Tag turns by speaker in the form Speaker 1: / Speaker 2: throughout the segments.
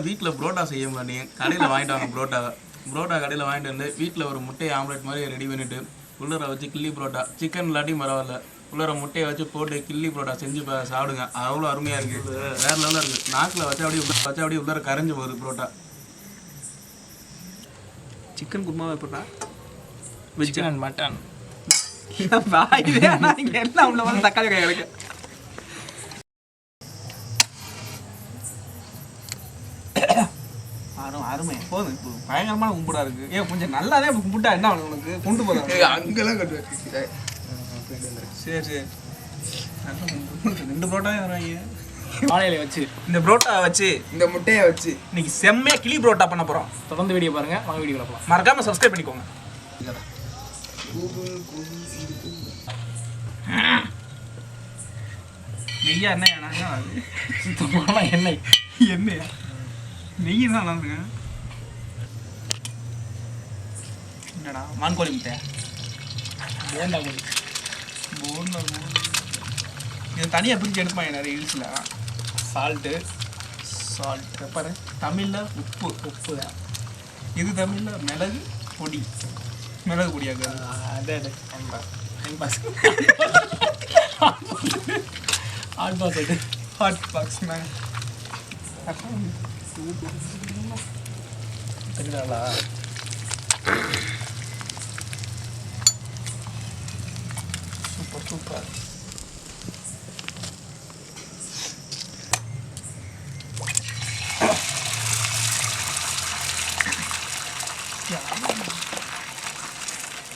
Speaker 1: வீட்டில் புரோட்டா செய்ய மாட்டீங்க, கடையில் வாங்கிட்டு வாங்க புரோட்டா கடையில் வாங்கிட்டு வந்து வீட்டில் ஒரு முட்டையை ஆம்லேட் மாதிரி ரெடி பண்ணிவிட்டு உள்ளரை வச்சு கிள்ளி புரோட்டா, சிக்கன் இல்லாட்டியும் பரவாயில்ல, உள்ளரை முட்டையை வச்சு போட்டு கிள்ளி புரோட்டா செஞ்சு சாப்பிடுங்க. அவ்வளோ அருமையாக இருக்குது, வேறு லெவலில் இருக்குது. நாக்கில் வச்சு அப்படியே உள்ளர கரைஞ்சி போகுது புரோட்டா.
Speaker 2: சிக்கன் குருமா வைப்பா,
Speaker 1: சிக்கன் அண்ட் மட்டன்
Speaker 2: எல்லாம் உள்ள வந்து தக்காளி காய் கிடைக்கு. அருமை போதும். இப்போ பயங்கரமான கும்பிடா இருக்கு. ஏன் கொஞ்சம் நல்லாதான் இப்போ கும்பிட்டா என்ன ஆகும் உனக்கு? கொண்டு போதும்
Speaker 1: அங்கெல்லாம் கட்டு வச்சு.
Speaker 2: சரி சரி 2 புரோட்டா வராங்க.
Speaker 3: வாழையில வச்சு
Speaker 2: இந்த புரோட்டா வச்சு
Speaker 1: இந்த முட்டையை வச்சு
Speaker 2: இன்னைக்கு செம்மையா கிளி புரோட்டா பண்ண போறோம்.
Speaker 3: தொடர்ந்து வீடியோ பாருங்க, வாங்க வீடியோ பார்க்கலாம்.
Speaker 2: மறக்காம சப்ஸ்கிரைப் பண்ணிக்கோங்க. நெய்யா எண்ணெய் அது
Speaker 3: சுத்தமான எண்ணெய்
Speaker 2: எண்ணெயா நெய் தான் நல்லாருங்க. என்னடா மான்கோழி முட்டையா?
Speaker 3: போண்டா கோழி
Speaker 2: போண்டா இது தனியாக பிரித்து எடுப்பாங்க நிறைய ரீல்ஸில்.
Speaker 3: சால்ட்டு
Speaker 2: பெப்பரு, தமிழில் உப்பு தான். இது தமிழில் மிளகு பொடியாக்கு.
Speaker 3: அதே
Speaker 2: ஹாட் பாக்ஸ்
Speaker 3: தெரியுங்களா?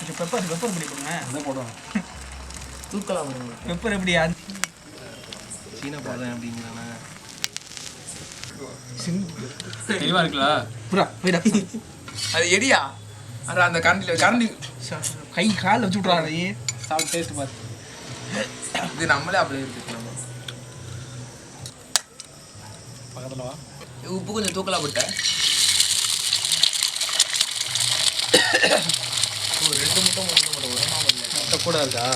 Speaker 2: சூப்பர் பெப்பர் எப்படி போடுங்க?
Speaker 3: அதான் போடுவாங்க. தூக்கலாம் போடுங்க.
Speaker 2: பெப்பர் எப்படி?
Speaker 1: சீனா போதும் அப்படிங்கிறானே.
Speaker 3: தெளிவா இருக்குல்ல?
Speaker 2: புரா போய்டா.
Speaker 1: அது எடியா அந்த கரண்டி
Speaker 2: கை காலில் வச்சு விட்றாரு.
Speaker 3: சாப்பிட்டு டேஸ்ட் பார்த்து
Speaker 1: இது நம்மளே அப்படியே இருக்கு.
Speaker 3: பக்கத்தில் வா.
Speaker 1: உப்பு கொஞ்சம் தூக்கலா போட்டேன். 2 முட்டை
Speaker 3: கூட இருக்கா?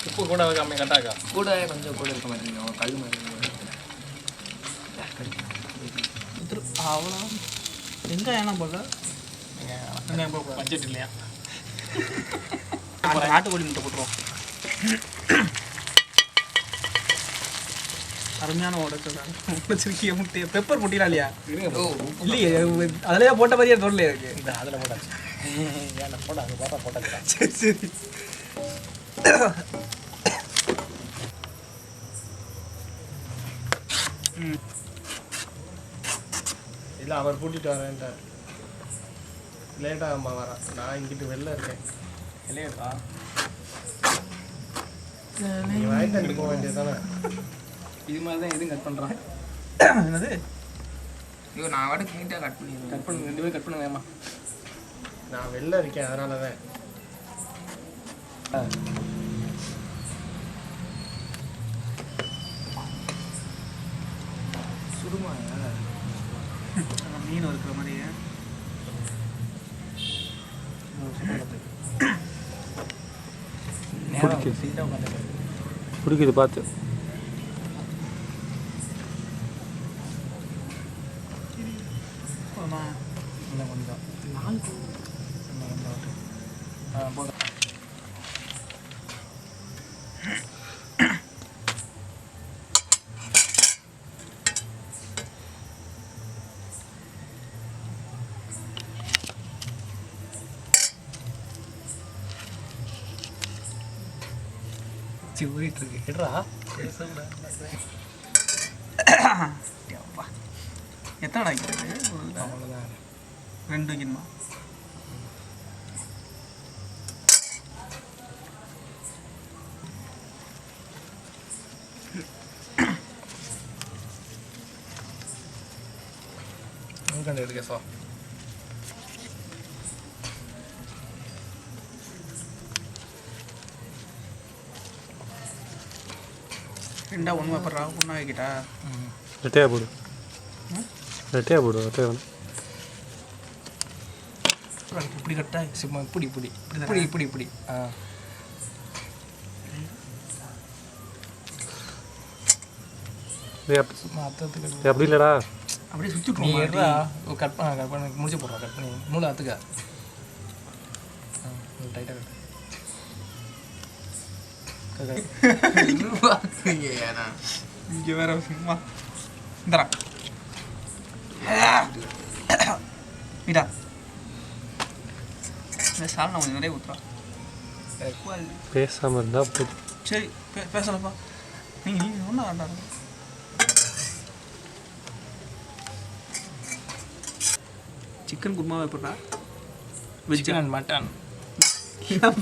Speaker 3: உப்பு கூட கம்மி கட்டாக்கா?
Speaker 1: கூட கொஞ்சம் கூட இருக்க மாட்டேங்க, கல் மாதிரி.
Speaker 2: அவ்வளோ வெங்காயம் போடுற
Speaker 3: பட்ஜெட் இல்லையா?
Speaker 2: நாட்டுக்கோழி முட்டை போட்டுருவோம். அருமையான உடைச்சிருக்கிய முட்டையை பெப்பர் முட்டிலாம் இல்லையா? இல்லையே, அதிலேயே போட்ட மாதிரியே தோல்லையே இருக்கு.
Speaker 3: இந்த அதில் போட்டாச்சு. ஏன்னா போட அது போட்டாச்சு.
Speaker 2: சரி
Speaker 3: இல்லை, அவர் கூட்டிகிட்டு வரேன்ட்டார். லேட்டாக அம்மா வரேன், நான் இங்கிட்டு வெளில இருக்கேன். இல்லையா நீ வாங்கிட்டு அங்கிட்டு போக வேண்டியது தானே? இது மாதிரி தான் எதுவும் கட் பண்ணுறான்.
Speaker 2: என்னது?
Speaker 1: ஐயோ, நான் வாட நீட்டாக கட் பண்ணிடுறேன்.
Speaker 3: கட் பண்ணு, 2 பேரும் கட் பண்ணுங்க. ஏமா நான் வெளில இருக்கேன், அதனால தான்.
Speaker 1: சுடுமாயா
Speaker 2: மீன் இருக்கிற மாதிரியே
Speaker 4: பிடிக்குது பார்த்து.
Speaker 3: இன்னும் கொஞ்சம் போதும்.
Speaker 2: ஊறிட்டு இருக்கு.
Speaker 3: எடுறா.
Speaker 2: எத்தனை வைக்கிறது?
Speaker 3: அவ்வளோதான்.
Speaker 2: 2 வைக்கணுமா?
Speaker 3: அங்கே எடுக்க சோ.
Speaker 2: ரெண்டா ஒன்று வைப்படுறா, ஒன்றா வைக்கிட்டா?
Speaker 4: ரெட்டையாக போடு, ரெட்டையாக போடு.
Speaker 2: இப்படி கட்டா
Speaker 3: சும்மா இப்படி
Speaker 4: அப்படி இல்லைடா,
Speaker 2: அப்படியே சுற்றி
Speaker 5: நீ எடுறா கட் பண்ண முடிச்சு போடுறா கட் பண்ணி நூலை அத்துக்க டைட்டாக
Speaker 2: இங்கே வேற சும்மா இந்தரா வீடா இந்த சால் கொஞ்சம் நிறைய ஊற்றுறா
Speaker 4: பேசாமல் இருந்தால் போதும்.
Speaker 2: சரி பேசலப்பா நீங்கள் ஒன்றும் வேண்டாம் சிக்கன் குருமா வைப்பா
Speaker 5: சிக்கன் அண்ட் மட்டன்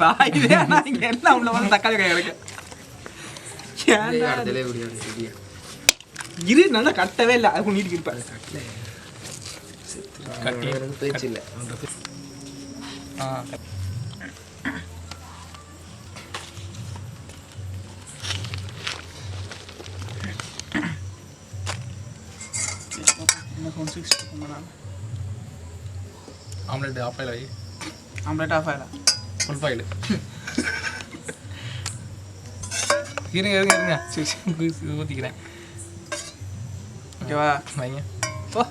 Speaker 2: வாயிலே ஆனால் இங்கே எல்லாம் உள்ள வந்து தக்காளி காய் கிடைக்கும் இரு நல்லா கட்டவே இல்லை அதுக்கு நீட்டுக்கு இருப்பேன்
Speaker 5: பேச்சு இல்லை ஆம்லெட் ஆஃப் ஆயில் ஆகி
Speaker 2: ஆம்லேட் ஆஃப் ஆயிடா
Speaker 5: ஃபுல் பாயில் இருங்க சரி ஊற்றிக்கிறேன்
Speaker 2: ஓகேவா
Speaker 5: வைங்க
Speaker 2: ஓ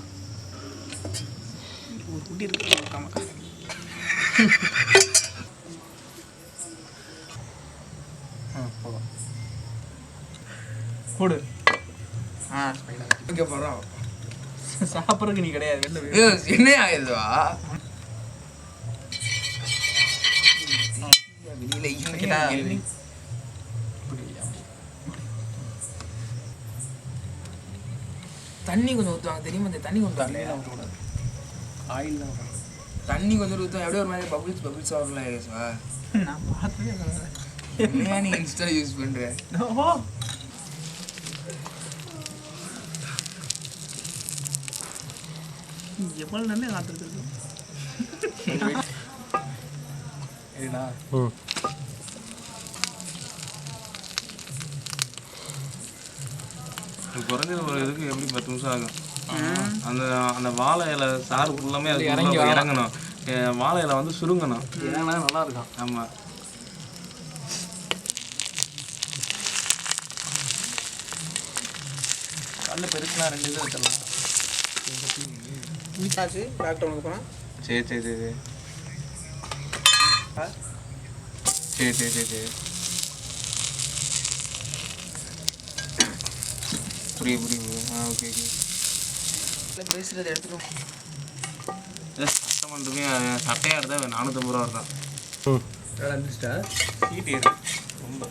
Speaker 2: ஒரு குட்டி இருக்கு
Speaker 5: போதும்
Speaker 2: கூடு
Speaker 3: இங்கே போகிறோம்
Speaker 2: சாப்பிட்றதுக்கு நீ கிடையாது வெளில
Speaker 3: என்ன ஆயிடுவா
Speaker 6: தண்ணி கொஞ்சம் ஊற்றுவாங்க தெரியுமா இந்த தண்ணி கொண்டு வாங்க
Speaker 3: ஆயில் தான்
Speaker 6: தண்ணி கொஞ்சம் ஊற்றுவாங்க அப்படியே ஒரு மாதிரி பபிள்ஸ் வரலாம் ஏசுவா
Speaker 2: நான் பார்த்ததே
Speaker 6: என்ன நீ இன்ஸ்டா யூஸ் பண்ணுற
Speaker 2: எவ்வளோ நல்ல காத்துருக்கு
Speaker 5: சரிண்ணா
Speaker 4: ம்
Speaker 1: குறைஞ்சது ஒரு இதுக்கு எப்படி 10 நிமிஷம் ஆகும். அந்த அந்த வாழை இலை சாறு ஃபுல்லாமே அது
Speaker 5: இறங்கி
Speaker 1: உள்ள இறங்கணும். வாழை இலை வந்து சுருங்கணும்.
Speaker 5: ஏன்னா நல்லா இருக்கும்
Speaker 1: ஆமா.
Speaker 5: கல்ல பெருசுனா 2 இது வச்சிடலாம்
Speaker 2: வீட்டாச்சு டாக்டர் உனக்கு போனால்
Speaker 1: சரி சரி சரி சரி சரி சரி சரி புரியுது ஓகே ஓகே
Speaker 6: பேசுறது எடுத்துரும்
Speaker 1: கஸ்டமருக்கு சட்டையாக எடுத்தால் 450 ரூபா இருக்கும்.
Speaker 4: ம்
Speaker 3: வந்துச்சுட்டா
Speaker 1: சீட்டு ஏறு ரொம்ப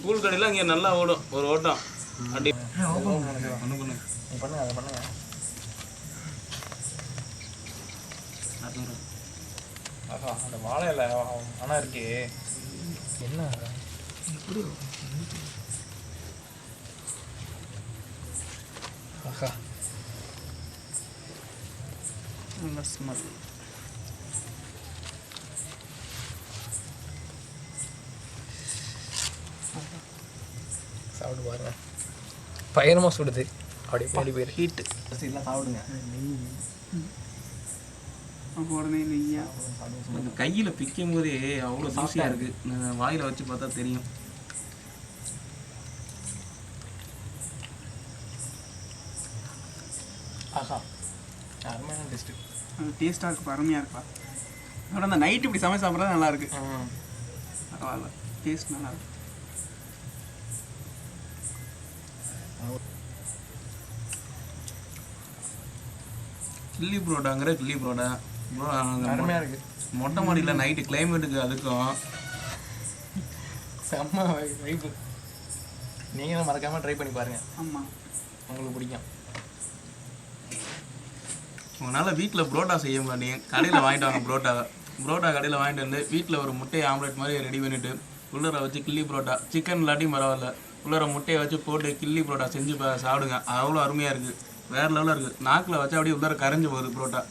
Speaker 1: கூழ் கடையில் இங்கே நல்லா ஓடும் ஒரு ஓட்டம் அப்படி ஒன்று பண்ணு
Speaker 5: நீ பண்ணுங்க அதை பண்ணுங்க ஆஹா அந்த வாழை இலை ஆனால் இருக்கே என்ன ஆஹா
Speaker 2: நல்ல ஸ்மெல்
Speaker 5: சாப்பிட்டு பாருங்க பயணமாக சுடுது அப்படியே பாடி போயிரு
Speaker 2: ஹீட்டு
Speaker 5: எல்லாம் சாப்பிடுங்க
Speaker 2: உடனே நெய்யா
Speaker 1: அந்த கையில் பிக்கும் போதே அவ்வளோ தூசியாக இருக்குது. வாயில் வச்சு பார்த்தா தெரியும்.
Speaker 5: ஆஹா அருமையான டேஸ்ட்டு
Speaker 2: டேஸ்ட்டாக இருக்குப்பா அருமையாக இருக்குப்பா அதோட அந்த நைட்டு இப்படி சமைச்சு சாப்பிட்றது நல்லா இருக்கு பரவாயில்ல டேஸ்ட் நல்லா இருக்கு
Speaker 1: கில்லி புரோட்டாங்கிற கில்லி புரோட்டா ப்ரோ
Speaker 5: அருமையாக இருக்குது
Speaker 1: மொட்டை மாடியில் நைட்டு கிளைமேட்டுக்கு அதுக்கும்
Speaker 5: செம்ம வைப்பு நீங்களும் மறக்காமல் ட்ரை பண்ணி பாருங்கள்
Speaker 2: ஆமாம்
Speaker 5: உங்களுக்கு பிடிக்கும்.
Speaker 1: உங்களால் வீட்டில் புரோட்டா செய்ய மாட்டீங்க, கடையில் வாங்கிட்டு வாங்க புரோட்டா கடையில் வாங்கிட்டு வந்து வீட்டில் ஒரு முட்டையை ஆம்லெட் மாதிரி ரெடி பண்ணிவிட்டு உள்ளர வச்சு கில்லி புரோட்டா சிக்கன் இல்லாட்டி பரவாயில்ல உள்ளர முட்டையை வச்சு போட்டு கில்லி புரோட்டா செஞ்சு சாப்பிடுங்க. அவ்வளோ அருமையாக இருக்குது, வேறு லெவலில் இருக்குது. நாக்கில் வச்சா அப்படியே உள்ளர கரைஞ்சி போகுது புரோட்டா.